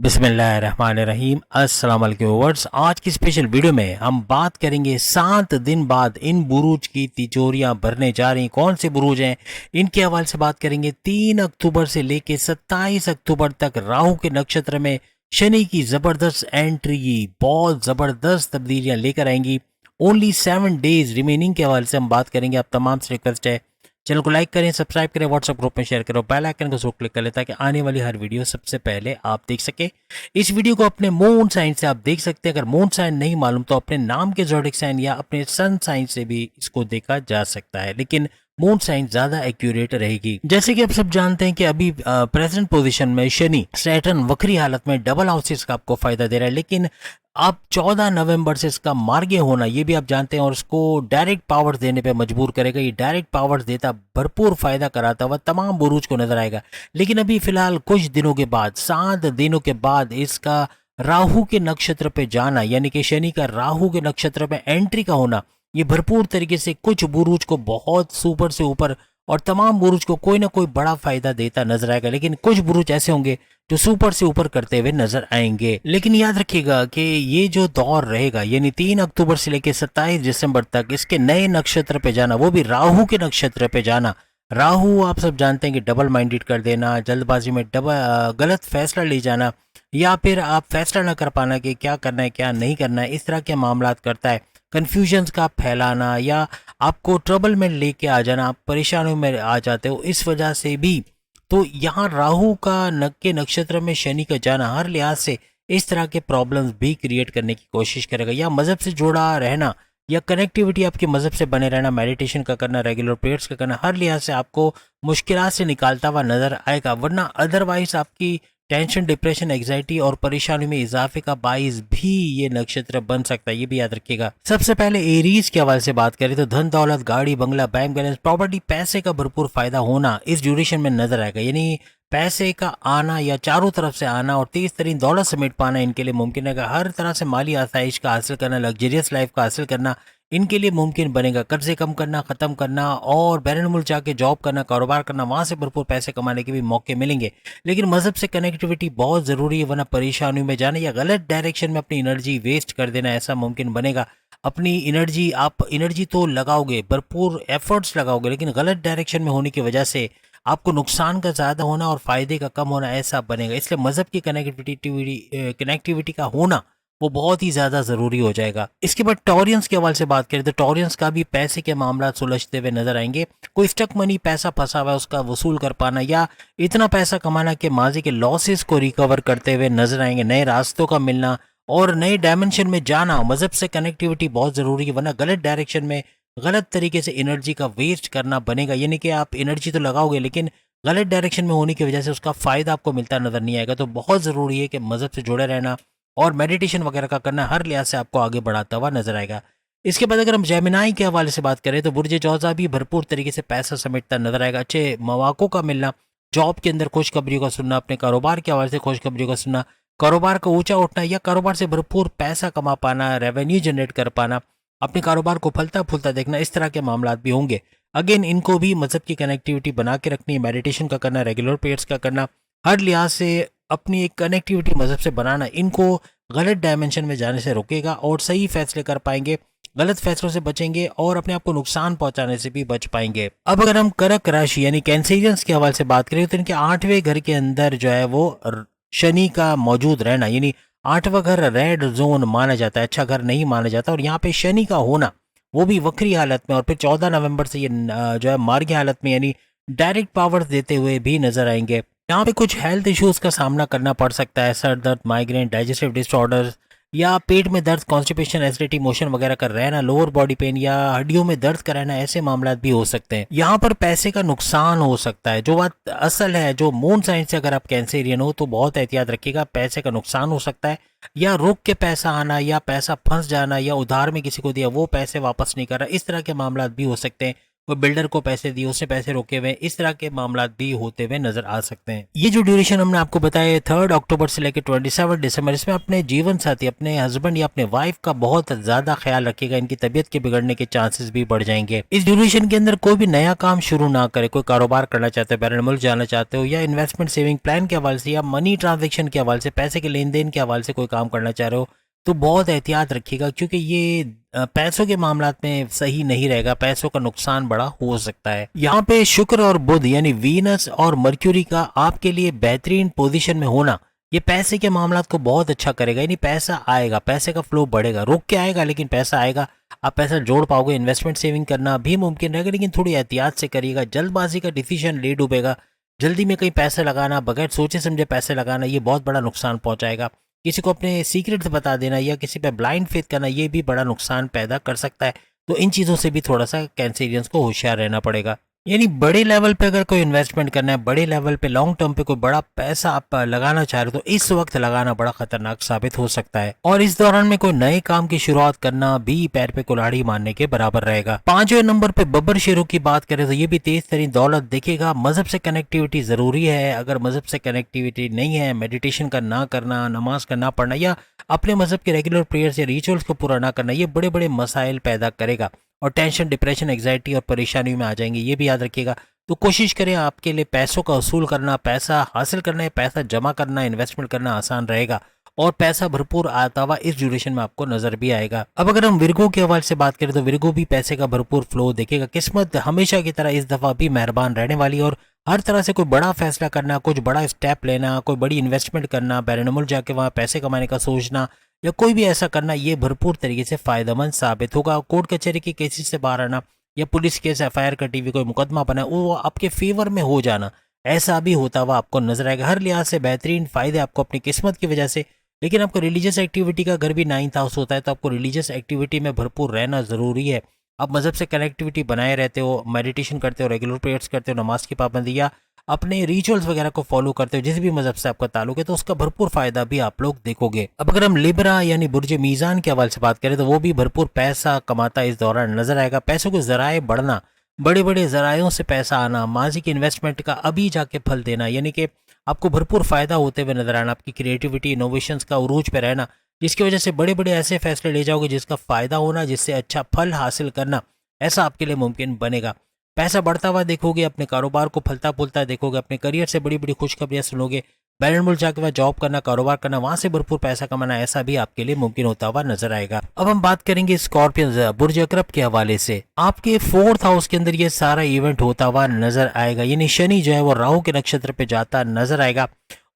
बिस्मिल्लाहिर्रहमानिर्रहीम। अस्सलाम वालेकुम व्यूअर्स। आज की स्पेशल वीडियो में हम बात करेंगे 7 दिन बाद इन बुरूज की तिजोरियां भरने जा रही कौन से बुरूज हैं, इनके हवाले से बात करेंगे। 3 अक्टूबर से लेके 27 अक्टूबर तक राहु के नक्षत्र में शनि की जबरदस्त एंट्री, बहुत जबरदस्त तब्दीलियां लेकर आएंगी। ओनली 7 डेज रिमेनिंग के हवाले से हम बात करेंगे। आप तमाम से रिक्वेस्ट है, चैनल को लाइक करें, सब्सक्राइब करें, व्हाट्सएप ग्रुप में शेयर करो, बेल आइकन को जरूर क्लिक कर लें ताकि आने वाली हर वीडियो सबसे पहले आप देख सके। इस वीडियो को अपने मून साइन से आप देख सकते हैं। अगर मून साइन नहीं मालूम तो अपने नाम के ज़ोडिक साइन या अपने सन साइन से भी इसको देखा जा सकता है, लेकिन मून साइन ज्यादा एक्यूरेट रहेगी। जैसे कि आप सब जानते हैं कि अभी प्रेजेंट पोजीशन में शनि सैटर्न वक्री हालत में डबल हाउसेस का आपको फायदा दे रहा है, लेकिन अब 14 नवंबर से इसका मार्गे होना ये भी आप जानते हैं और इसको डायरेक्ट पावर्स देने पे मजबूर करेगा। ये डायरेक्ट पावर्स देता भरपूर फायदा कराता हुआ तमाम बुरूज को नजर आएगा। लेकिन अभी फिलहाल कुछ दिनों के बाद, 7 दिनों के बाद इसका राहु के नक्षत्र पे जाना, यानी कि शनि का राहु के नक्षत्र में एंट्री का होना, ये भरपूर तरीके से कुछ बुरूज को बहुत सुपर से ऊपर और तमाम बुरूज को कोई ना कोई बड़ा फायदा देता नजर आएगा। लेकिन कुछ बुरूज ऐसे होंगे जो सुपर से ऊपर करते हुए नजर आएंगे। लेकिन याद रखिएगा कि ये जो दौर रहेगा, यानी 3 अक्टूबर से लेकर 27 दिसंबर तक इसके नए नक्षत्र पे जाना, वो भी राहु के नक्षत्र पे जाना। राहु आप सब जानते हैं कि डबल माइंडेड कर देना, जल्दबाजी में गलत फैसला ले जाना, या फिर आप फैसला ना कर पाना कि क्या करना है क्या नहीं करना है, इस तरह के मामला करता है। कन्फ्यूजन्स का फैलाना या आपको ट्रबल में लेके आ जाना, आप परेशानियों में आ जाते हो इस वजह से भी। तो यहाँ राहु का के नक्षत्र में शनि का जाना हर लिहाज से इस तरह के प्रॉब्लम्स भी क्रिएट करने की कोशिश करेगा। या मज़हब से जुड़ा रहना या कनेक्टिविटी आपके मज़हब से बने रहना, मेडिटेशन का करना, रेगुलर प्रेयर्स का करना, हर लिहाज से आपको मुश्किलात से निकालता हुआ नजर आएगा। वरना अदरवाइज आपकी टेंशन, डिप्रेशन, एग्जाइटी और परेशानी में इजाफे का बाइस भी ये नक्षत्र बन सकता है, ये भी याद रखिएगा। सबसे पहले एरीज के हवाले से बात करें तो धन दौलत, गाड़ी बंगला, बैंक बैलेंस, प्रॉपर्टी, पैसे का भरपूर फायदा होना इस ड्यूरेशन में नजर आएगा। यानी पैसे का आना या चारों तरफ से आना और तेज तरीन दौलत समेट पाना इनके लिए मुमकिन है। हर तरह से माली आसाइश का हासिल करना, लग्जरियस लाइफ का हासिल करना इनके लिए मुमकिन बनेगा। कर्जे कम करना, खत्म करना और बैरून मुल्क जाके जॉब करना, कारोबार करना, वहां से भरपूर पैसे कमाने के भी मौके मिलेंगे। लेकिन मजहब से कनेक्टिविटी बहुत जरूरी है, वरना परेशानियों में जाना या गलत डायरेक्शन में अपनी एनर्जी वेस्ट कर देना ऐसा मुमकिन बनेगा। अपनी एनर्जी, आप एनर्जी तो लगाओगे, भरपूर एफर्ट्स लगाओगे, लेकिन गलत डायरेक्शन में होने की वजह से आपको नुकसान का ज़्यादा होना और फायदे का कम होना ऐसा बनेगा। इसलिए मजहब की कनेक्टिविटी का होना वो बहुत ही ज़्यादा ज़रूरी हो जाएगा। इसके बाद टॉरियंस के हवाले से बात करें तो टॉरियंस का भी पैसे के मामला सुलझते हुए नजर आएंगे। कोई स्टक मनी पैसा फंसा हुआ है उसका वसूल कर पाना या इतना पैसा कमाना कि माजी के लॉसेस को रिकवर करते हुए नजर आएंगे। नए रास्तों का मिलना और नए डायमेंशन में जाना, मजहब से कनेक्टिविटी बहुत ज़रूरी है, वरना गलत डायरेक्शन में गलत तरीके से एनर्जी का वेस्ट करना बनेगा। यानी कि आप एनर्जी तो लगाओगे लेकिन गलत डायरेक्शन में होने की वजह से उसका फ़ायदा आपको मिलता नज़र नहीं आएगा। तो बहुत ज़रूरी है कि मज़हब से जुड़े रहना और मेडिटेशन वगैरह का करना हर लिहाज से आपको आगे बढ़ाता हुआ नजर आएगा। इसके बाद अगर हम जेमिनाई के हवाले से बात करें तो बुर्ज जौज़ा भी भरपूर तरीके से पैसा समेटता नजर आएगा। अच्छे मौक़ों का मिलना, जॉब के अंदर खुशखबरियों का सुनना, अपने कारोबार के हवाले से खुशखबरियों का सुनना, कारोबार का ऊंचा उठना या कारोबार से भरपूर पैसा कमा पाना, रेवेन्यू जनरेट कर पाना, अपने कारोबार को फलता फूलता देखना, इस तरह के मामला भी होंगे। अगेन इनको भी मजहब की कनेक्टिविटी बना के रखनी है, मेडिटेशन का करना, रेगुलर प्रेयर्स का करना, हर लिहाज से अपनी एक कनेक्टिविटी मजहब से बनाना इनको गलत डायमेंशन में जाने से रोकेगा और सही फैसले कर पाएंगे, गलत फैसलों से बचेंगे और अपने आप को नुकसान पहुंचाने से भी बच पाएंगे। अब अगर हम कर्क राशि यानी कैंसेरियंस के हवाले से बात करें तो इनके 8वें घर के अंदर जो है वो शनि का मौजूद रहना, यानी 8वां घर रेड जोन माना जाता है, अच्छा घर नहीं माना जाता। और यहाँ पे शनि का होना वो भी वक्री हालत में, और फिर 14 नवंबर से ये जो है मार्गी हालत में, यानी डायरेक्ट पावर्स देते हुए भी नजर आएंगे। यहाँ पे कुछ हेल्थ इश्यूज का सामना करना पड़ सकता है, सर दर्द, माइग्रेन, डाइजेस्टिव डिसऑर्डर्स या पेट में दर्द, कॉन्स्टिपेशन, एसिडिटी, मोशन वगैरह का रहना, लोअर बॉडी पेन या हड्डियों में दर्द का रहना, ऐसे मामला भी हो सकते हैं। यहाँ पर पैसे का नुकसान हो सकता है। जो बात असल है, जो मून साइन से अगर आप कैंसेरियन हो तो बहुत एहतियात रखिएगा, पैसे का नुकसान हो सकता है या रुक के पैसा आना या पैसा फंस जाना या उधार में किसी को दिया वो पैसे वापस नहीं कर रहा, इस तरह के मामला भी हो सकते हैं। कोई बिल्डर को पैसे दिए, उससे पैसे रोके हुए, इस तरह के मामला भी होते हुए नजर आ सकते हैं। ये जो ड्यूरेशन हमने आपको बताया 3 अक्टूबर से लेकर 27 दिसंबर, इसमें अपने जीवन साथी, अपने हस्बैंड या अपने वाइफ का बहुत ज्यादा ख्याल रखिएगा, इनकी तबीयत के बिगड़ने के चांसेस भी बढ़ जाएंगे। इस ड्यूरेशन के अंदर कोई भी नया काम शुरू ना करे, कोई कारोबार करना चाहते हो, बैरन मुल्क जाना चाहते हो, या इन्वेस्टमेंट सेविंग प्लान के हवाले से या मनी ट्रांजेक्शन के हवाले से, पैसे के लेन देन के हवाले से कोई काम करना चाह रहे हो, तो बहुत एहतियात रखिएगा, क्योंकि ये पैसों के मामलात में सही नहीं रहेगा, पैसों का नुकसान बड़ा हो सकता है। यहाँ पे शुक्र और बुध यानी वीनस और मर्क्यूरी का आपके लिए बेहतरीन पोजीशन में होना, ये पैसे के मामलात को बहुत अच्छा करेगा, यानी पैसा आएगा, पैसे का फ्लो बढ़ेगा, रुक के आएगा लेकिन पैसा आएगा, आप पैसा जोड़ पाओगे। इन्वेस्टमेंट सेविंग करना भी मुमकिन रहेगा, लेकिन थोड़ी एहतियात से करिएगा, जल्दबाजी का डिसीजन ले डूबेगा, जल्दी में कहीं पैसे लगाना, बगैर सोचे समझे पैसे लगाना, ये बहुत बड़ा नुकसान पहुंचाएगा। किसी को अपने सीक्रेट्स बता देना या किसी पे ब्लाइंड फेथ करना, ये भी बड़ा नुकसान पैदा कर सकता है। तो इन चीज़ों से भी थोड़ा सा कैंसेरियंस को होशियार रहना पड़ेगा। यानी बड़े लेवल पे अगर कोई इन्वेस्टमेंट करना है, बड़े लेवल पे लॉन्ग टर्म पे कोई बड़ा पैसा आप लगाना चाह रहे हो, तो इस वक्त लगाना बड़ा खतरनाक साबित हो सकता है। और इस दौरान में कोई नए काम की शुरुआत करना भी पैर पे कुल्हाड़ी मारने के बराबर रहेगा। 5वें नंबर पे बब्बर शेरों की बात करें तो ये भी तेज तरीन दौलत देखेगा। मजहब से कनेक्टिविटी जरूरी है, अगर मजहब से कनेक्टिविटी नहीं है, मेडिटेशन का ना करना, नमाज का ना पढ़ना या अपने मजहब के रेगुलर प्रेयर्स या रिचुअल्स को पूरा ना करना, ये बड़े बड़े मसाइल पैदा करेगा और टेंशन, डिप्रेशन, एग्जाइटी और परेशानी में आ जाएंगे, ये भी याद रखिएगा। तो कोशिश करें आपके लिए पैसों का वसूल करना, पैसा हासिल करना है, पैसा जमा करना, इन्वेस्टमेंट करना आसान रहेगा और पैसा भरपूर आता हुआ इस ड्यूरेशन में आपको नजर भी आएगा। अब अगर हम विर्गो के हवाले से बात करें तो विर्गो भी पैसे का भरपूर फ्लो देखेगा। किस्मत हमेशा की तरह इस दफा भी मेहरबान रहने वाली और हर तरह से कोई बड़ा फैसला करना, कुछ बड़ा स्टेप लेना, कोई बड़ी इन्वेस्टमेंट करना, बैरन जाके वहाँ पैसे कमाने का सोचना या कोई भी ऐसा करना, ये भरपूर तरीके से फायदेमंद साबित होगा। कोर्ट कचहरी के केसेस से बाहर आना या पुलिस केस, एफआईआर कटी हुई, कोई मुकदमा बना, वो आपके फेवर में हो जाना, ऐसा भी होता हुआ आपको नजर आएगा। हर लिहाज से बेहतरीन फायदे आपको अपनी किस्मत की वजह से। लेकिन आपको रिलीजियस एक्टिविटी का घर भी 9th हाउस होता है, तो आपको रिलीजियस एक्टिविटी में भरपूर रहना जरूरी है। आप मजहब से कनेक्टिविटी बनाए रहते हो, मेडिटेशन करते हो, रेगुलर प्रेयर्स करते हो, नमाज की पाबंदी या अपने रिचुअल्स वगैरह को फॉलो करते हो, जिस भी मजहब से आपका ताल्लुक है, तो उसका भरपूर फायदा भी आप लोग देखोगे। अब अगर हम लिब्रा यानी बुर्ज मीज़ान के हवाले से बात करें तो वो भी भरपूर पैसा कमाता इस दौरान नजर आएगा। पैसों के जराए बढ़ना, बड़े बड़े जरायों से पैसा आना, माजी की इन्वेस्टमेंट का अभी जाके फल देना, यानी कि आपको भरपूर फायदा होते हुए नजर आना, आपकी क्रिएटिविटी, इनोवेशंस का उरूज पे रहना, जिसकी वजह से बड़े बड़े ऐसे फैसले ले जाओगे जिसका फायदा होना, जिससे अच्छा फल हासिल करना, ऐसा आपके लिए मुमकिन बनेगा। पैसा बढ़ता हुआ देखोगे, अपने कारोबार को फलता फूलता देखोगे, अपने करियर से बड़ी बड़ी खुशखबरियां सुनोगे, बैरन मुल्क जाके वहाँ जॉब करना, कारोबार करना, वहां से भरपूर पैसा कमाना, ऐसा भी आपके लिए मुमकिन होता हुआ नजर आएगा। अब हम बात करेंगे स्कॉर्पियन बुर्ज अकरब के हवाले से। आपके 4th हाउस के अंदर ये सारा इवेंट होता हुआ नजर आएगा, यानी शनि जो है वो राहु के नक्षत्र पे जाता नजर आएगा।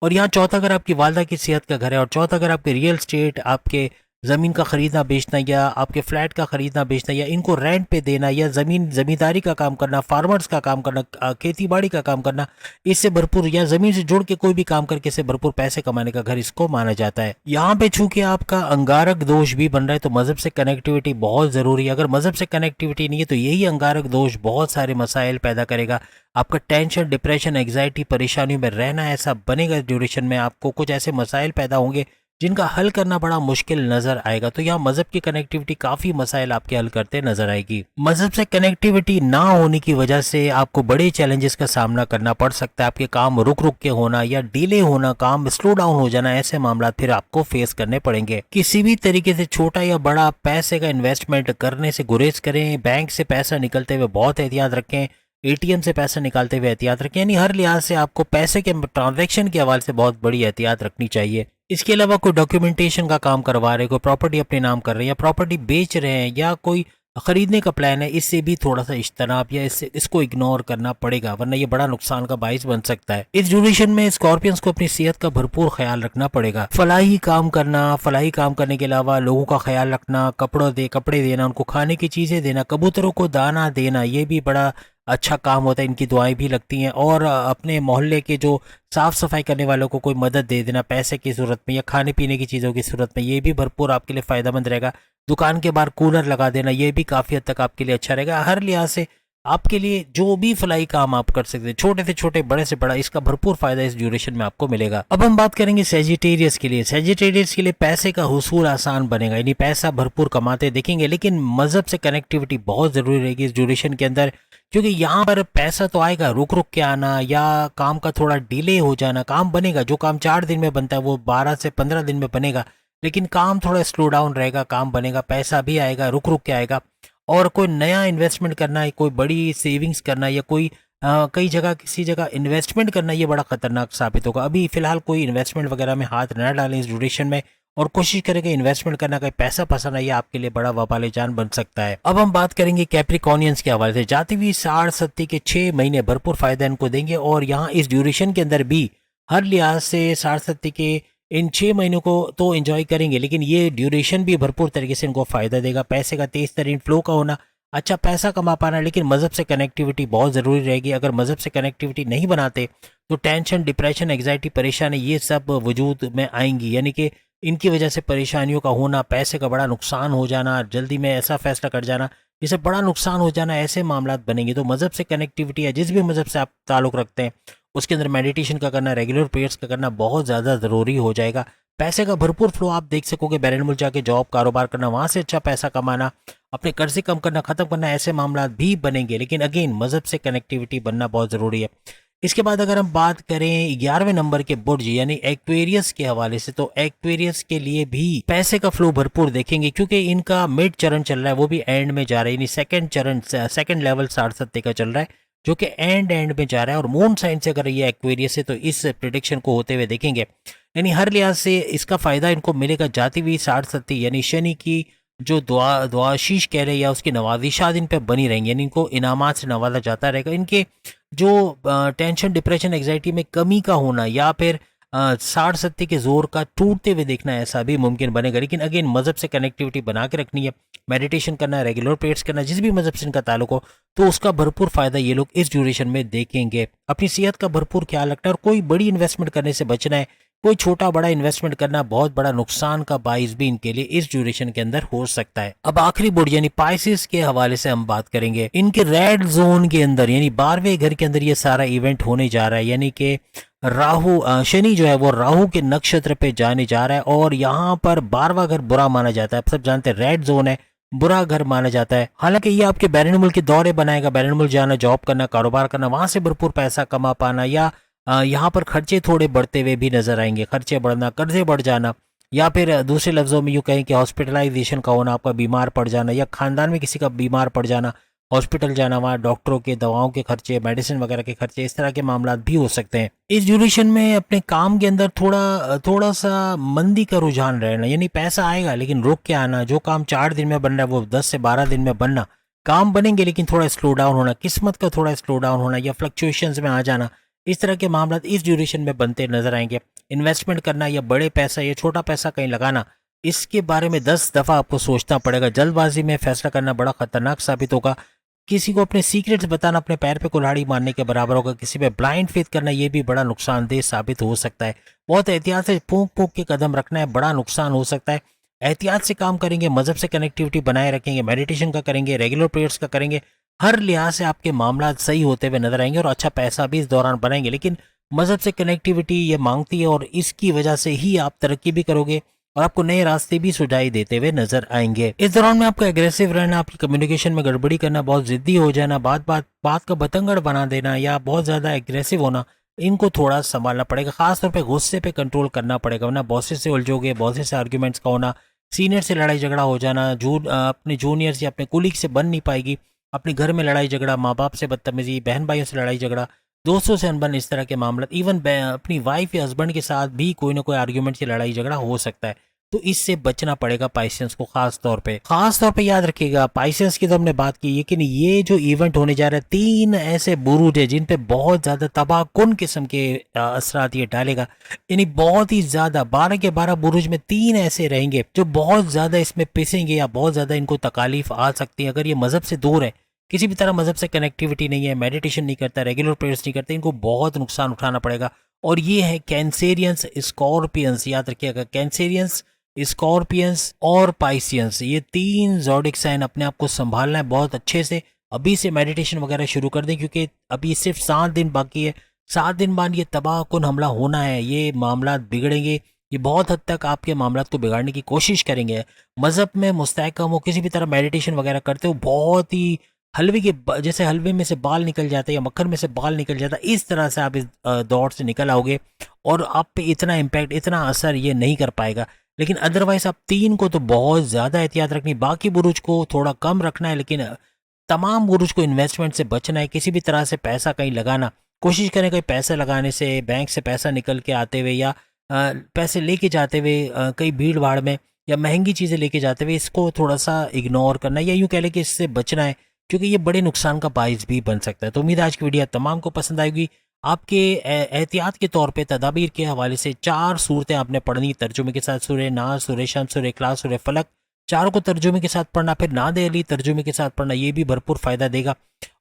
और यहाँ चौथा घर आपकी वालदा की सेहत का घर है और चौथा घर आपके रियल स्टेट, आपके ज़मीन का ख़रीदना बेचना या आपके फ्लैट का ख़रीदना बेचना या इनको रेंट पे देना या ज़मींदारी का काम करना, फार्मर्स का काम करना, खेती बाड़ी का काम करना, इससे भरपूर या ज़मीन से जुड़ के कोई भी काम करके इससे भरपूर पैसे कमाने का घर इसको माना जाता है। यहाँ पे चूंकि आपका अंगारक दोष भी बन रहा है तो मज़हब से कनेक्टिविटी बहुत ज़रूरी है। अगर मज़हब से कनेक्टिविटी नहीं है तो यही अंगारक दोष बहुत सारे मसाइल पैदा करेगा। आपका टेंशन, डिप्रेशन, एग्जाइटी, परेशानियों में रहना ऐसा बनेगा। इस ड्यूरेशन में आपको कुछ ऐसे मसाइल पैदा होंगे जिनका हल करना बड़ा मुश्किल नजर आएगा। तो यहाँ मजहब की कनेक्टिविटी काफी मसाइल आपके हल करते नजर आएगी। मजहब से कनेक्टिविटी ना होने की वजह से आपको बड़े चैलेंजेस का सामना करना पड़ सकता है। आपके काम रुक रुक के होना या डिले होना, काम स्लो डाउन हो जाना, ऐसे मामला फिर आपको फेस करने पड़ेंगे। किसी भी तरीके से छोटा या बड़ा पैसे का इन्वेस्टमेंट करने से गुरेज करें। बैंक से पैसा निकलते हुए बहुत एहतियात रखें। एटीएम से पैसा निकालते हुए एहतियात रखें। यानी हर लिहाज से आपको पैसे के ट्रांजैक्शन के हवाले से बहुत बड़ी एहतियात रखनी चाहिए। इसके अलावा कोई डॉक्यूमेंटेशन का काम करवा रहे, कोई प्रॉपर्टी अपने नाम कर रहे हैं या प्रॉपर्टी बेच रहे हैं या कोई खरीदने का प्लान है, इससे भी थोड़ा सा इज्तनाब या इसको इग्नोर करना पड़ेगा, वरना ये बड़ा नुकसान का बाइस बन सकता है। इस ड्यूरेशन में स्कॉर्पियंस को अपनी सेहत का भरपूर ख्याल रखना पड़ेगा। फलाही काम करने के अलावा लोगों का ख्याल रखना, कपड़े देना, उनको खाने की चीजें देना, कबूतरों को दाना देना, ये भी बड़ा अच्छा काम होता है। इनकी दुआएं भी लगती हैं। और अपने मोहल्ले के जो साफ सफाई करने वालों को कोई मदद दे देना पैसे की सूरत में या खाने पीने की चीज़ों की सूरत में, ये भी भरपूर आपके लिए फ़ायदेमंद रहेगा। दुकान के बाहर कूलर लगा देना, ये भी काफ़ी हद तक आपके लिए अच्छा रहेगा। हर लिहाज से आपके लिए जो भी फलाई काम आप कर सकते हैं, छोटे से छोटे बड़े से बड़ा, इसका भरपूर फायदा इस ड्यूरेशन में आपको मिलेगा। अब हम बात करेंगे सेजिटेरियस के लिए। सेजिटेरियस के लिए पैसे का हुसूल आसान बनेगा, यानी पैसा भरपूर कमाते दिखेंगे, लेकिन मजहब से कनेक्टिविटी बहुत जरूरी रहेगी इस ड्यूरेशन के अंदर, क्योंकि यहाँ पर पैसा तो आएगा, रुक रुक के आना या काम का थोड़ा डिले हो जाना। काम बनेगा, जो काम 4 दिन में बनता है वो 12 से 15 दिन में बनेगा, लेकिन काम थोड़ा स्लो डाउन रहेगा, काम बनेगा, पैसा भी आएगा, रुक रुक के आएगा। और कोई नया इन्वेस्टमेंट करना है, कोई बड़ी सेविंग्स करना है, या कोई कई जगह किसी जगह इन्वेस्टमेंट करना, ये बड़ा खतरनाक साबित होगा। अभी फिलहाल कोई इन्वेस्टमेंट वगैरह में हाथ न डालें इस ड्यूरेशन में, और कोशिश करें कि इन्वेस्टमेंट करना, कहीं पैसा फंसाना, ये आपके लिए बड़ा वबाले जान बन सकता है। अब हम बात करेंगे कैप्रिकॉनियंस के हवाले से। जाती हुई 60 के 6 महीने भरपूर फायदा इनको देंगे, और यहाँ इस ड्यूरेशन के अंदर भी हर लिहाज से 60 के इन 6 महीनों को तो एंजॉय करेंगे, लेकिन ये ड्यूरेशन भी भरपूर तरीके से इनको फायदा देगा। पैसे का तेज तरीन फ्लो का होना, अच्छा पैसा कमा पाना, लेकिन मजहब से कनेक्टिविटी बहुत ज़रूरी रहेगी। अगर मजहब से कनेक्टिविटी नहीं बनाते तो टेंशन, डिप्रेशन, एग्जाइटी, परेशानी, ये सब वजूद में आएंगी, यानी कि इनकी वजह से परेशानियों का होना, पैसे का बड़ा नुकसान हो जाना, जल्दी में ऐसा फैसला कर जाना जिससे बड़ा नुकसान हो जाना, ऐसे मामला बनेंगे। तो मजहब से कनेक्टिविटी है, जिस भी मजहब से आप ताल्लुक़ रखते हैं उसके अंदर मेडिटेशन का करना, रेगुलर प्रेयर्स का करना बहुत ज़्यादा ज़रूरी हो जाएगा। पैसे का भरपूर फ्लो आप देख सकोगे, बैरन मुल्क जाके जॉब कारोबार करना, वहाँ से अच्छा पैसा कमाना, अपने कर्जे कम करना, ख़त्म करना, ऐसे मामला भी बनेंगे, लेकिन अगेन मजहब से कनेक्टिविटी बनना बहुत ज़रूरी है। इसके बाद अगर हम बात करें 11वें नंबर के बुर्ज यानी एक्वेरियस के हवाले से, तो एक्वेरियस के लिए भी पैसे का फ्लो भरपूर देखेंगे, क्योंकि इनका मिड चरण चल रहा है, वो भी एंड में जा रहा है, यानी सेकंड चरण, सेकंड लेवल 60 का चल रहा है, जो कि एंड में जा रहा है। और मून साइन से अगर ये एक्वेरियस है तो इस प्रिडिक्शन को होते हुए देखेंगे, यानी हर लिहाज से इसका फायदा इनको मिलेगा। जाती हुई 60 यानी शनि की जो दुआशीष कह रहे हैं या उसकी नवाजिशात इन पे बनी रहेंगी, यानी इनको इनामात से नवाजा जाता रहेगा। इनके जो टेंशन, डिप्रेशन, एग्जाइटी में कमी का होना, या फिर 60 के जोर का टूटते हुए देखना, ऐसा भी मुमकिन बनेगा। लेकिन अगेन मजहब से कनेक्टिविटी बना के रखनी है, मेडिटेशन करना है, रेगुलर प्रेयर्स करना, जिस भी मजहब से इनका ताल्लुक हो, तो उसका भरपूर फायदा ये लोग इस ड्यूरेशन में देखेंगे। अपनी सेहत का भरपूर ख्याल रखना है, और कोई बड़ी इन्वेस्टमेंट करने से बचना है। कोई छोटा बड़ा इन्वेस्टमेंट करना बहुत बड़ा नुकसान का बाइस भी इनके लिए इस ड्यूरेशन के अंदर हो सकता है। अब आखिरी बोर्ड यानी पाइसेस के हवाले से हम बात करेंगे। इनके रेड जोन के अंदर यानी 12वें घर के अंदर ये सारा इवेंट होने जा रहा है, यानी कि राहु, शनि जो है वो राहु के नक्षत्र पे जाने जा रहा है, और यहाँ पर 12वां घर बुरा माना जाता है। आप सब जानते हैं रेड जोन है, बुरा घर माना जाता है। हालांकि ये आपके बैरून मुल्क के दौरे बनाएगा, बैरून मुल्क जाना, जॉब करना, कारोबार करना, वहां से भरपूर पैसा कमा पाना, या यहाँ पर खर्चे थोड़े बढ़ते हुए भी नजर आएंगे, खर्चे बढ़ना, कर्जे बढ़ जाना, या फिर दूसरे लफ्जों में यूँ कहें कि हॉस्पिटलाइजेशन का होना, आपका बीमार पड़ जाना, या खानदान में किसी का बीमार पड़ जाना, हॉस्पिटल जाना, वहाँ डॉक्टरों के दवाओं के खर्चे, मेडिसिन वगैरह के खर्चे, इस तरह के मामला भी हो सकते हैं। इस ड्यूरेशन में अपने काम के अंदर थोड़ा सा मंदी का रुझान रहना, यानी पैसा आएगा लेकिन रुक के आना, जो काम 4 दिन में बन रहा है वो 10 से 12 दिन में बनना, काम बनेंगे लेकिन थोड़ा स्लो डाउन होना, किस्मत का थोड़ा स्लो डाउन होना, या फ्लक्चुएशंस में आ जाना, इस तरह के मामला इस ड्यूरेशन में बनते नजर आएंगे। इन्वेस्टमेंट करना या बड़े पैसा या छोटा पैसा कहीं लगाना, इसके बारे में 10 दफ़ा आपको सोचना पड़ेगा। जल्दबाजी में फैसला करना बड़ा खतरनाक साबित होगा। किसी को अपने सीक्रेट्स बताना अपने पैर पे कुल्हाड़ी मारने के बराबर होगा। किसी पे ब्लाइंड फेथ करना ये भी बड़ा नुकसानदेह साबित हो सकता है। बहुत एहतियात से फूंक के कदम रखना है, बड़ा नुकसान हो सकता है। एहतियात से काम करेंगे, मजहब से कनेक्टिविटी बनाए रखेंगे, मेडिटेशन का करेंगे, रेगुलर प्रेयर्स का करेंगे, हर लिहाज से आपके मामला सही होते हुए नजर आएंगे और अच्छा पैसा भी इस दौरान बनाएंगे। लेकिन मजहब से कनेक्टिविटी ये मांगती है और इसकी वजह से ही आप तरक्की भी करोगे और आपको नए रास्ते भी सुझाई देते हुए नजर आएंगे। इस दौरान में आपको एग्रेसिव रहना, आपकी कम्युनिकेशन में गड़बड़ी करना, बहुत जिद्दी हो जाना, बात का बतंगड़ बना देना या बहुत ज्यादा एग्रेसिव होना, इनको थोड़ा संभालना पड़ेगा। खासतौर पे गुस्से पे कंट्रोल करना पड़ेगा, वरना बॉसेस से उलझोगे, बॉसेस से आर्ग्यूमेंट्स का होना, सीनियर से लड़ाई झगड़ा हो जाना, अपने जूनियर या अपने कुलीग से बन नहीं पाएगी, अपने घर में लड़ाई झगड़ा, माँ बाप से बदतमीजी, बहन भाइयों से लड़ाई झगड़ा, दोस्तों से अनबन, इस तरह के मामला, इवन अपनी वाइफ या हस्बैंड के साथ भी कोई ना कोई आर्ग्यूमेंट से लड़ाई झगड़ा हो सकता है। तो इससे बचना पड़ेगा पाइसेंस को। खास तौर पे याद रखिएगा, पाइसेंस की तो हमने बात की, लेकिन ये जो इवेंट होने जा रहा है 3 ऐसे बुरूज है जिन पे बहुत ज्यादा तबाहकुन किस्म के असरात ये डालेगा। यानी बहुत ही ज्यादा 12 के 12 बुरूज में 3 ऐसे रहेंगे जो बहुत ज्यादा इसमें पिसेंगे या बहुत ज्यादा इनको तकालीफ आ सकती है। अगर ये मजहब से दूर है, किसी भी तरह मजहब से कनेक्टिविटी नहीं है, मेडिटेशन नहीं करता, रेगुलर प्रेयर्स नहीं करते, इनको बहुत नुकसान उठाना पड़ेगा। और ये है कैंसेरियंस, स्कॉर्पियंस, याद रखिएगा, कैंसेरियंस, स्कॉर्पियंस और पाइसियंस, ये 3 ज़ोडिक साइन अपने आप को संभालना है बहुत अच्छे से। अभी से मेडिटेशन वगैरह शुरू कर दें, क्योंकि अभी सिर्फ 7 दिन बाकी है। 7 दिन बाद ये तबाहकुन हमला होना है, ये मामला बिगड़ेंगे, ये बहुत हद तक आपके मामला को बिगाड़ने की कोशिश करेंगे। मज़हब में मुस्तहकम हो, किसी भी तरह मेडिटेशन वगैरह करते हो, बहुत ही हलवे के जैसे हलवे में से बाल निकल जाते हैं या मक्खन में से बाल निकल जाता है, इस तरह से आप इस दौर से निकल आओगे और आप पे इतना इम्पैक्ट, इतना असर ये नहीं कर पाएगा। लेकिन अदरवाइज आप 3 को तो बहुत ज़्यादा एहतियात रखनी, बाकी बुरुज को थोड़ा कम रखना है, लेकिन तमाम बुरुज को इन्वेस्टमेंट से बचना है। किसी भी तरह से पैसा कहीं लगाना, कोशिश करें कहीं पैसे लगाने से, बैंक से पैसा निकल के आते हुए या पैसे लेके जाते हुए कहीं भीड़ भाड़ में या महंगी चीज़ें लेके जाते हुए, इसको थोड़ा सा इग्नोर करना है या यूँ कह लें कि इससे बचना है, क्योंकि ये बड़े नुकसान का बाइस भी बन सकता है। तो उम्मीद है आज की वीडियो तमाम को पसंद आएगी। आपके एहतियात के तौर पे तदाबीर के हवाले से 4 सूरतें आपने पढ़नी तर्जुमे के साथ, सूरह नास, सूरह शम्स, सूरह इखलास, सूरह फलक, चारों को तर्जुमे के साथ पढ़ना, फिर नादे अली तर्जुमे के साथ पढ़ना, ये भी भरपूर फ़ायदा देगा।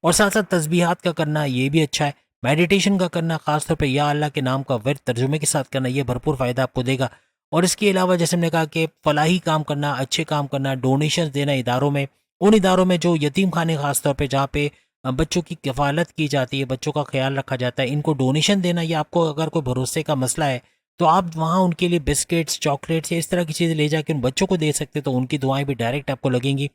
और साथ साथ तस्बीहात का करना, ये भी अच्छा है। मेडिटेशन का करना, ख़ासतौर पे या अल्लाह के नाम का वर्द तर्जुमे के साथ करना, ये भरपूर फ़ायदा आपको देगा। और इसके अलावा जैसे हमने कहा कि फलाही काम करना, अच्छे काम करना, डोनेशन देना इदारों में, उन इदारों में जो यतीम खाने ख़ासतौर पे जहाँ पे बच्चों की किफ़ालत की जाती है, बच्चों का ख्याल रखा जाता है, इनको डोनेशन देना, या आपको अगर कोई भरोसे का मसला है तो आप वहाँ उनके लिए बिस्किट्स, चॉकलेट्स या इस तरह की चीज़ें ले जाकर उन बच्चों को दे सकते हैं, तो उनकी दुआएं भी डायरेक्ट आपको लगेंगी।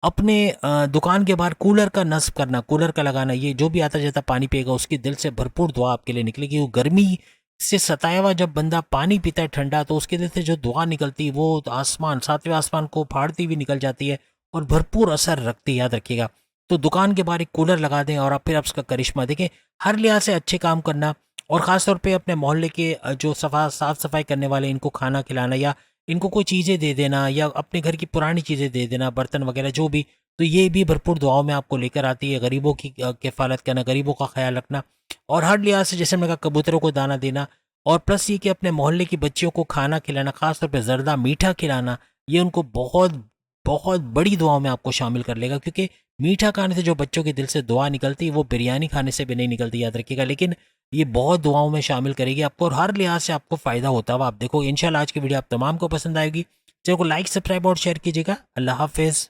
अपने दुकान के बाहर कूलर का नस्ब करना, कूलर का लगाना, ये जो भी आता जाता पानी पिएगा उसकी दिल से भरपूर दुआ आपके लिए निकलेगी। वो गर्मी से सताया हुआ जब बंदा पानी पीता है ठंडा, तो उसके दिल से जो दुआ निकलती है वो आसमान, 7वें आसमान को फाड़ती हुई निकल जाती है और भरपूर असर रखती है, याद रखिएगा। तो दुकान के बाहर एक कूलर लगा दें और आप फिर आप उसका करिश्मा देखें। हर लिहाज से अच्छे काम करना, और ख़ासतौर पे अपने मोहल्ले के जो साफ़ सफाई करने वाले, इनको खाना खिलाना या इनको कोई चीज़ें दे देना या अपने घर की पुरानी चीज़ें दे देना, बर्तन वगैरह जो भी, तो ये भी भरपूर दुआओं में आपको लेकर आती है। गरीबों की किफ़ालत करना, गरीबों का ख्याल रखना, और हर लिहाज से जैसे मैंने कहा कबूतरों को दाना देना, और प्लस ये कि अपने मोहल्ले की बच्चियों को खाना खिलाना, ख़ासतौर पे ज़र्दा मीठा खिलाना, ये उनको बहुत बहुत बड़ी दुआओं में आपको शामिल कर लेगा। क्योंकि मीठा खाने से जो बच्चों के दिल से दुआ निकलती है वो बिरयानी खाने से भी नहीं निकलती, याद रखिएगा। लेकिन ये बहुत दुआओं में शामिल करेगी आपको और हर लिहाज से आपको फ़ायदा होता हुआ आप देखो। इंशाल्लाह आज की वीडियो आप तमाम को पसंद आएगी। चैनल को लाइक, सब्सक्राइब और शेयर कीजिएगा। अल्लाह हाफिज़।